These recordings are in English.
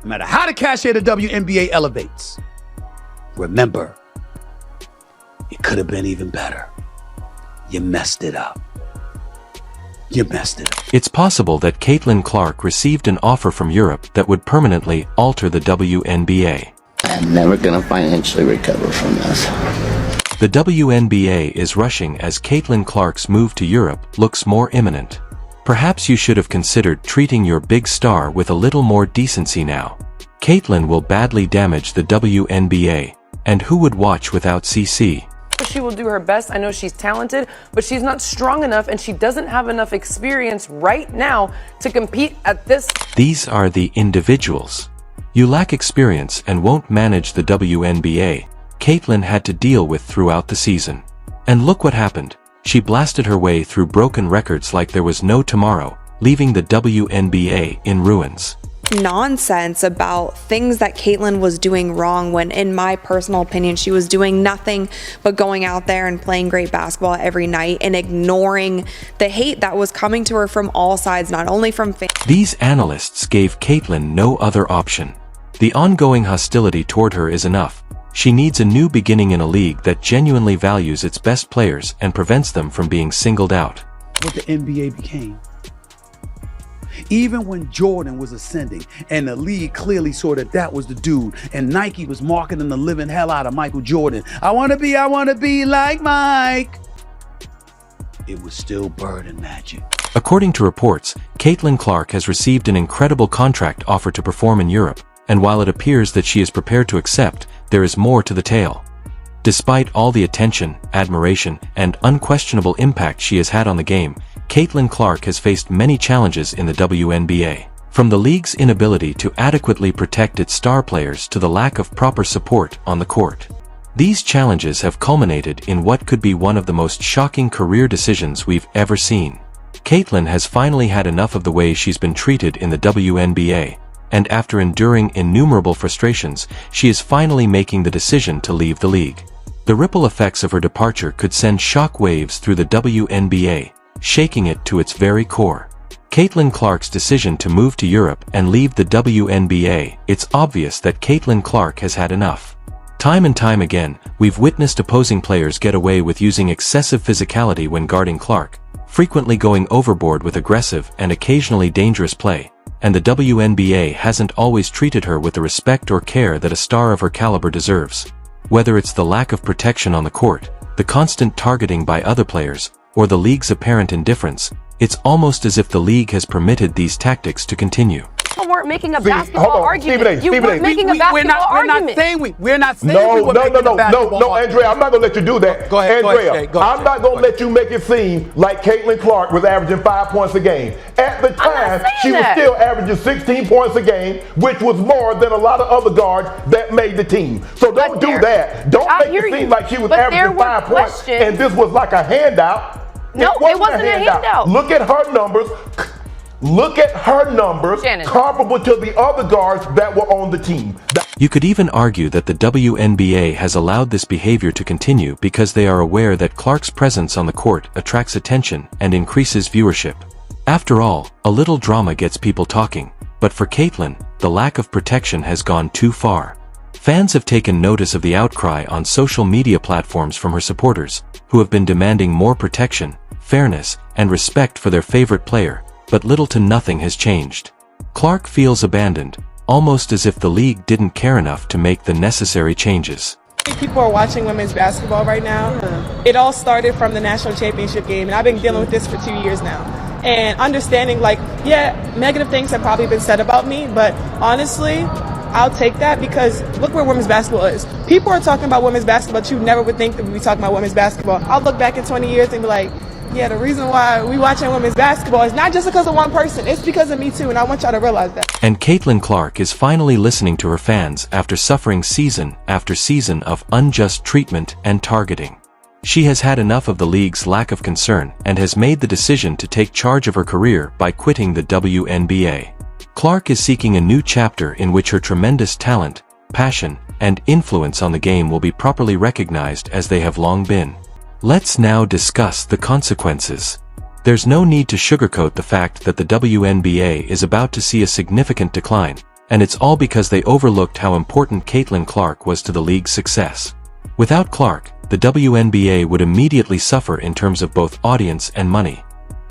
No matter how the cachet of the WNBA elevates, remember, it could have been even better. You messed it up. You messed it up. It's possible that Caitlin Clark received an offer from Europe that would permanently alter the WNBA. I'm never gonna financially recover from this. The WNBA is rushing as Caitlin Clark's move to Europe looks more imminent. Perhaps you should have considered treating your big star with a little more decency now. Caitlin will badly damage the WNBA, and who would watch without CC? She will do her best. I know she's talented, but she's not strong enough and she doesn't have enough experience right now to compete at this. These are the individuals. You lack experience and won't manage the WNBA, Caitlin had to deal with throughout the season. And look what happened. She blasted her way through broken records like there was no tomorrow, leaving the WNBA in ruins. Nonsense about things that Caitlin was doing wrong when, in my personal opinion, she was doing nothing but going out there and playing great basketball every night and ignoring the hate that was coming to her from all sides, not only from fans. These analysts gave Caitlin no other option. The ongoing hostility toward her is enough. She needs a new beginning in a league that genuinely values its best players and prevents them from being singled out. What the NBA became. Even when Jordan was ascending and the league clearly saw that that was the dude, and Nike was marketing the living hell out of Michael Jordan. I want to be like Mike. It was still Bird and Magic. According to reports, Caitlin Clark has received an incredible contract offer to perform in Europe, and while it appears that she is prepared to accept, there is more to the tale. Despite all the attention, admiration, and unquestionable impact she has had on the game, Caitlin Clark has faced many challenges in the WNBA. From the league's inability to adequately protect its star players to the lack of proper support on the court. These challenges have culminated in what could be one of the most shocking career decisions we've ever seen. Caitlin has finally had enough of the way she's been treated in the WNBA, and after enduring innumerable frustrations, she is finally making the decision to leave the league. The ripple effects of her departure could send shock waves through the WNBA, shaking it to its very core. Caitlin Clark's decision to move to Europe and leave the WNBA, it's obvious that Caitlin Clark has had enough. Time and time again, we've witnessed opposing players get away with using excessive physicality when guarding Clark, frequently going overboard with aggressive and occasionally dangerous play, and the WNBA hasn't always treated her with the respect or care that a star of her caliber deserves. Whether it's the lack of protection on the court, the constant targeting by other players, or the league's apparent indifference, it's almost as if the league has permitted these tactics to continue. You weren't making a basketball argument. You weren't making a basketball argument. We're not saying No, we were making a basketball no, Andrea, I'm not going to let you do that. Go ahead, Andrea, go ahead, I'm not going to let you make it seem like Caitlin Clark was averaging 5 points a game. At the time, she was still averaging 16 points a game, which was more than a lot of other guards that made the team. So don't do that. Don't make it seem like she was averaging 5 points and this was like a handout. No, it wasn't a handout. Look at her numbers. Look at her numbers comparable to the other guards that were on the team. You could even argue that the WNBA has allowed this behavior to continue because they are aware that Clark's presence on the court attracts attention and increases viewership. After all, a little drama gets people talking, but for Caitlin, the lack of protection has gone too far. Fans have taken notice of the outcry on social media platforms from her supporters, who have been demanding more protection, fairness, and respect for their favorite player, but little to nothing has changed. Clark feels abandoned, almost as if the league didn't care enough to make the necessary changes. People are watching women's basketball right now. It all started from the national championship game, and I've been dealing with this for 2 years now. And understanding, like, yeah, negative things have probably been said about me, but honestly, I'll take that because look where women's basketball is. People are talking about women's basketball, but you never would think that we'd be talking about women's basketball. I'll look back in 20 years and be like, yeah, the reason why we watching women's basketball is not just because of one person, it's because of me too, and I want y'all to realize that. And Caitlin Clark is finally listening to her fans after suffering season after season of unjust treatment and targeting. She has had enough of the league's lack of concern and has made the decision to take charge of her career by quitting the WNBA. Clark is seeking a new chapter in which her tremendous talent, passion, and influence on the game will be properly recognized as they have long been. Let's now discuss the consequences. There's no need to sugarcoat the fact that the WNBA is about to see a significant decline, and it's all because they overlooked how important Caitlin Clark was to the league's success. Without Clark, the WNBA would immediately suffer in terms of both audience and money.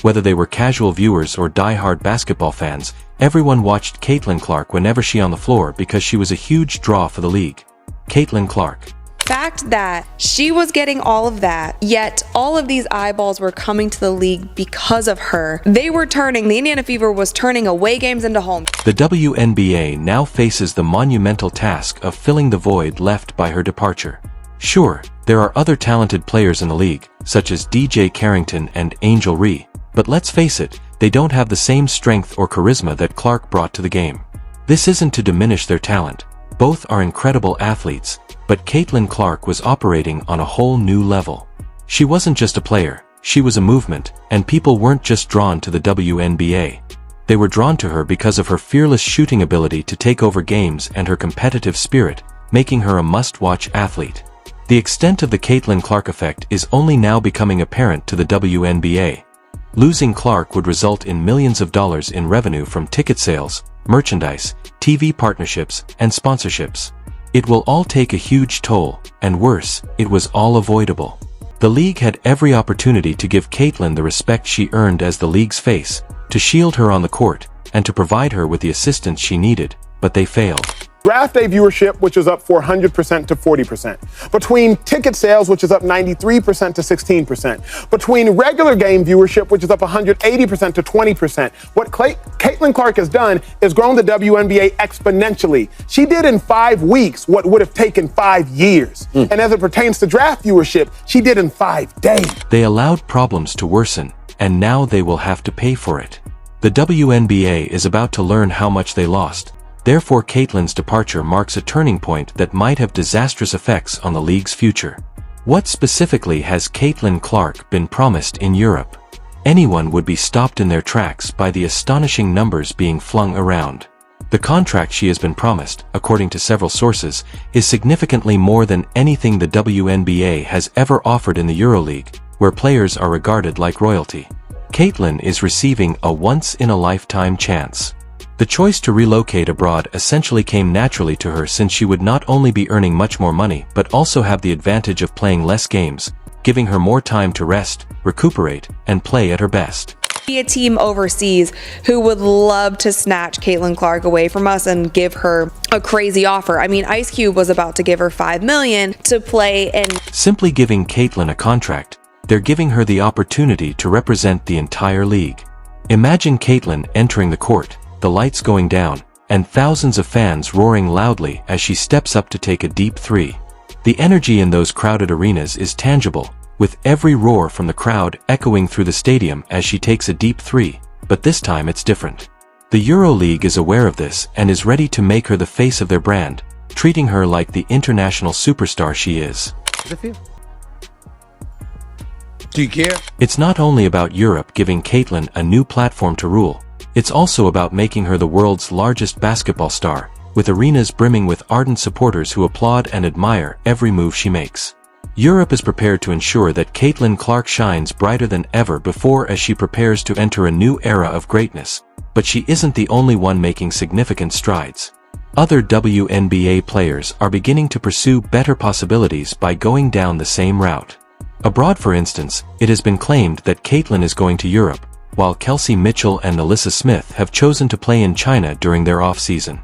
Whether they were casual viewers or die-hard basketball fans, everyone watched Caitlin Clark whenever she on the floor because she was a huge draw for the league. Caitlin Clark. Fact that she was getting all of that, yet all of these eyeballs were coming to the league because of her. The Indiana Fever was turning away games into home. The WNBA now faces the monumental task of filling the void left by her departure. Sure, there are other talented players in the league, such as DJ Carrington and Angel Ree, but let's face it, they don't have the same strength or charisma that Clark brought to the game. This isn't to diminish their talent. Both are incredible athletes, but Caitlin Clark was operating on a whole new level. She wasn't just a player, she was a movement, and people weren't just drawn to the WNBA. They were drawn to her because of her fearless shooting ability to take over games and her competitive spirit, making her a must-watch athlete. The extent of the Caitlin Clark effect is only now becoming apparent to the WNBA. Losing Clark would result in millions of dollars in revenue from ticket sales, merchandise, TV partnerships, and sponsorships. It will all take a huge toll, and worse, it was all avoidable. The league had every opportunity to give Caitlin the respect she earned as the league's face, to shield her on the court, and to provide her with the assistance she needed, but they failed. Draft day viewership, which is up 400% to 40%. Between ticket sales, which is up 93% to 16%. Between regular game viewership, which is up 180% to 20%. What Caitlin Clark has done is grown the WNBA exponentially. She did in 5 weeks what would have taken 5 years. And as it pertains to draft viewership, she did in 5 days. They allowed problems to worsen, and now they will have to pay for it. The WNBA is about to learn how much they lost. Therefore, Caitlin's departure marks a turning point that might have disastrous effects on the league's future. What specifically has Caitlin Clark been promised in Europe? Anyone would be stopped in their tracks by the astonishing numbers being flung around. The contract she has been promised, according to several sources, is significantly more than anything the WNBA has ever offered in the EuroLeague, where players are regarded like royalty. Caitlin is receiving a once-in-a-lifetime chance. The choice to relocate abroad essentially came naturally to her since she would not only be earning much more money but also have the advantage of playing less games, giving her more time to rest, recuperate, and play at her best. Be a team overseas who would love to snatch Caitlin Clark away from us and give her a crazy offer. I mean, Ice Cube was about to give her $5 million to play in. Simply giving Caitlin a contract, they're giving her the opportunity to represent the entire league. Imagine Caitlin entering the court, the lights going down, and thousands of fans roaring loudly as she steps up to take a deep three. The energy in those crowded arenas is tangible, with every roar from the crowd echoing through the stadium as she takes a deep three, but this time it's different. The EuroLeague is aware of this and is ready to make her the face of their brand, treating her like the international superstar she is. How's it feel? Do you care? It's not only about Europe giving Caitlin a new platform to rule. It's also about making her the world's largest basketball star, with arenas brimming with ardent supporters who applaud and admire every move she makes. Europe is prepared to ensure that Caitlin Clark shines brighter than ever before as she prepares to enter a new era of greatness, but she isn't the only one making significant strides. Other WNBA players are beginning to pursue better possibilities by going down the same route. Abroad, for instance, it has been claimed that Caitlin is going to Europe, while Kelsey Mitchell and Alyssa Smith have chosen to play in China during their off-season.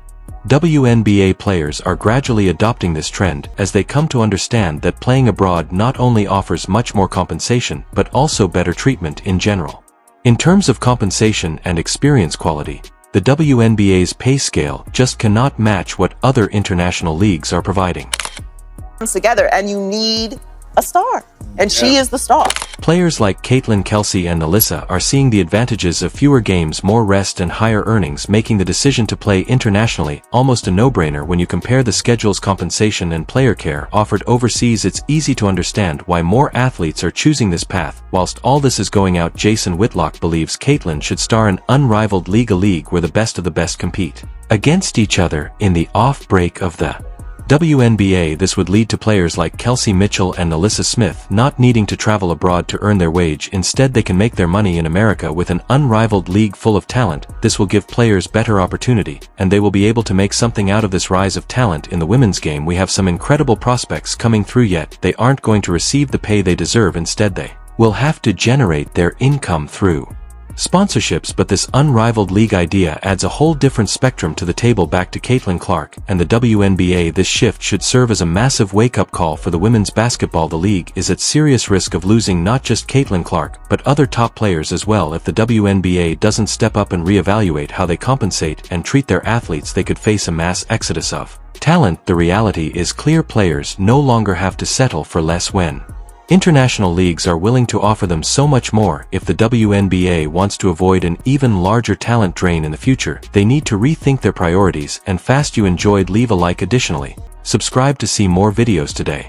WNBA players are gradually adopting this trend as they come to understand that playing abroad not only offers much more compensation but also better treatment in general. In terms of compensation and experience quality, the WNBA's pay scale just cannot match what other international leagues are providing. Together, and you need a star, and she is the star. Players like Caitlin, Kelsey, and Alyssa are seeing the advantages of fewer games, more rest, and higher earnings, making the decision to play internationally almost a no-brainer when you compare the schedule's compensation and player care offered overseas. It's easy to understand why more athletes are choosing this path. Whilst all this is going out, Jason Whitlock believes Caitlin should star an unrivaled league, a league where the best of the best compete against each other in the off break of the WNBA. This would lead to players like Kelsey Mitchell and Alyssa Smith not needing to travel abroad to earn their wage. Instead, they can make their money in America with an unrivaled league full of talent. This will give players better opportunity, and they will be able to make something out of this rise of talent in the women's game. We have some incredible prospects coming through, yet they aren't going to receive the pay they deserve. Instead, they will have to generate their income through sponsorships. But this unrivaled league idea adds a whole different spectrum to the table. Back to Caitlin Clark and the WNBA. This shift should serve as a massive wake-up call for the women's basketball. The league is at serious risk of losing not just Caitlin Clark, but other top players as well. If the WNBA doesn't step up and reevaluate how they compensate and treat their athletes, they could face a mass exodus of talent. The reality is clear: players no longer have to settle for less when international leagues are willing to offer them so much more. If the WNBA wants to avoid an even larger talent drain in the future, they need to rethink their priorities and fast. You enjoyed? Leave a like. Additionally, subscribe to see more videos today.